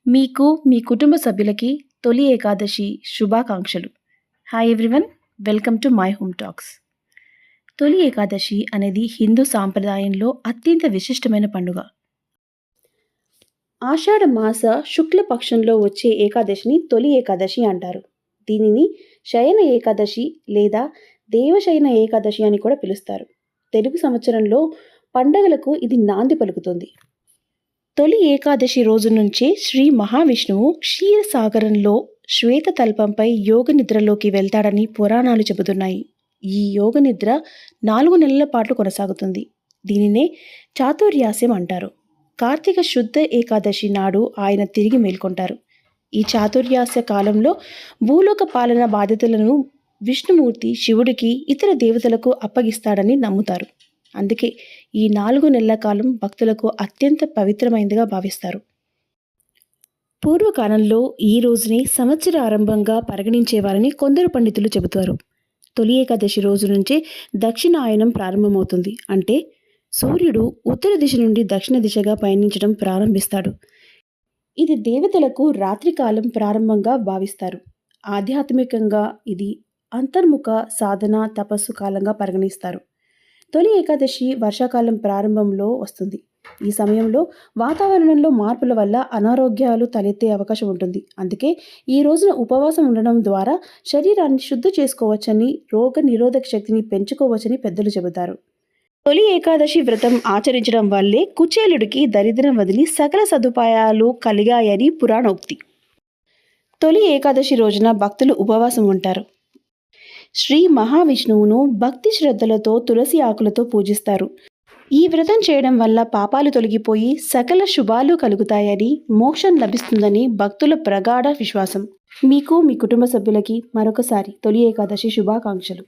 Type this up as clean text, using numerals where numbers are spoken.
మీకు మీ కుటుంబ సభ్యులకి తొలి ఏకాదశి శుభాకాంక్షలు. Hi everyone, welcome to my home talks. తొలి ఏకాదశి అనేది హిందూ సాంప్రదాయంలో అత్యంత విశిష్టమైన పండుగ. ఆషాఢ మాస శుక్ల పక్షంలో వచ్చే ఏకాదశిని తొలి ఏకాదశి అంటారు. దీనిని శయన ఏకాదశి లేదా దేవశయన ఏకాదశి అని కూడా పిలుస్తారు. తెలుగు సంవత్సరంలో పండగలకు ఇది నాంది పలుకుతుంది. తొలి ఏకాదశి రోజు నుంచే శ్రీ మహావిష్ణువు క్షీరసాగరంలో శ్వేతతల్పంపై యోగ నిద్రలోకి వెళ్తాడని పురాణాలు చెబుతున్నాయి. ఈ యోగ నిద్ర 4 నెలల పాటు కొనసాగుతుంది. దీనినే చాతుర్యాస్యం అంటారు. కార్తీక శుద్ధ ఏకాదశి నాడు ఆయన తిరిగి మేల్కొంటారు. ఈ చాతుర్యాస్య కాలంలో భూలోక పాలన బాధ్యతలను విష్ణుమూర్తి శివుడికి ఇతర దేవతలకు అప్పగిస్తాడని నమ్ముతారు. అందుకే ఈ 4 నెలల కాలం భక్తులకు అత్యంత పవిత్రమైనదిగా భావిస్తారు. పూర్వకాలంలో ఈ రోజునే సంవత్సర ఆరంభంగా పరిగణించేవారని కొందరు పండితులు చెబుతారు. తొలి ఏకాదశి రోజు నుంచే దక్షిణాయనం ప్రారంభమవుతుంది. అంటే సూర్యుడు ఉత్తర దిశ నుండి దక్షిణ దిశగా పయనించడం ప్రారంభిస్తాడు. ఇది దేవతలకు రాత్రికాలం ప్రారంభంగా భావిస్తారు. ఆధ్యాత్మికంగా ఇది అంతర్ముఖ సాధన తపస్సు కాలంగా పరిగణిస్తారు. తొలి ఏకాదశి వర్షాకాలం ప్రారంభంలో వస్తుంది. ఈ సమయంలో వాతావరణంలో మార్పుల వల్ల అనారోగ్యాలు తలెత్తే అవకాశం ఉంటుంది. అందుకే ఈ రోజున ఉపవాసం ఉండడం ద్వారా శరీరాన్ని శుద్ధి చేసుకోవచ్చని, రోగ నిరోధక శక్తిని పెంచుకోవచ్చని పెద్దలు చెబుతారు. తొలి ఏకాదశి వ్రతం ఆచరించడం వల్లే కుచేలుడికి దరిద్రం వదిలి సకల సదుపాయాలు కలిగాయని పురాణోక్తి. తొలి ఏకాదశి రోజున భక్తులు ఉపవాసం ఉంటారు. శ్రీ మహావిష్ణువును భక్తి శ్రద్ధలతో తులసి ఆకులతో పూజిస్తారు. ఈ వ్రతం చేయడం వల్ల పాపాలు తొలగిపోయి సకల శుభాలు కలుగుతాయని, మోక్షం లభిస్తుందని భక్తుల ప్రగాఢ విశ్వాసం. మీకు మీ కుటుంబ సభ్యులకి మరొకసారి తొలి ఏకాదశి శుభాకాంక్షలు.